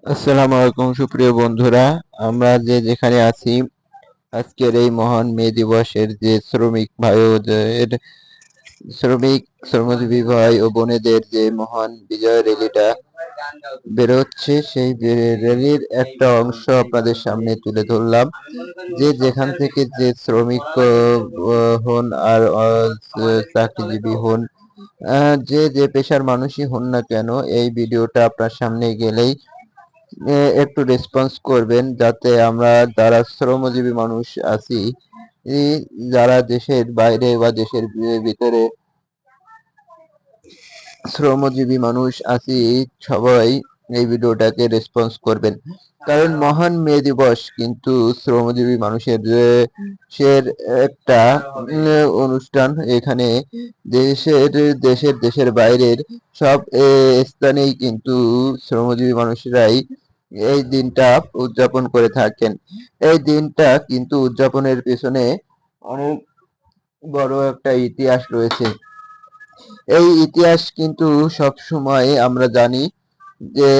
আসসালামু আলাইকুম সুপ্রিয় বন্ধুরা, আমরা যে যেখানে আছি আজকের এই মহান মে দিবসের যে শ্রমিক ভাই ও শ্রমিক শ্রমজীবী ভাই ও বোনেদের যে মহান বিজয় র্যালিটা বেরোচ্ছে, সেই র্যালির একটা অংশ আপনাদের সামনে তুলে ধরলাম। যে যেখান থেকে যে শ্রমিক হন আর চাকরিজীবী হন, যে যে পেশার মানুষই হন না কেন, এই ভিডিওটা আপনার সামনে গেলেই একটু রেসপন্স করবেন, যাতে আমরা যারা শ্রমজীবী মানুষ আছি, যারা দেশের বাইরে বা দেশের ভিতরে শ্রমজীবী মানুষ আছি, সবাই এই ভিডিওটাকে রেসপন্স করবেন। কারণ মহান মে দিবস কিন্তু শ্রমজীবী মানুষের দেশের একটা অনুষ্ঠান। এখানে দেশের দেশের বাইরের সব স্থানেই কিন্তু শ্রমজীবী মানুষরাই এই দিনটা উদযাপন করে থাকেন। এই দিনটা কিন্তু উদযাপনের পেছনে অনেক বড় একটা ইতিহাস রয়েছে। এই ইতিহাস কিন্তু সব সময় আমরা জানি যে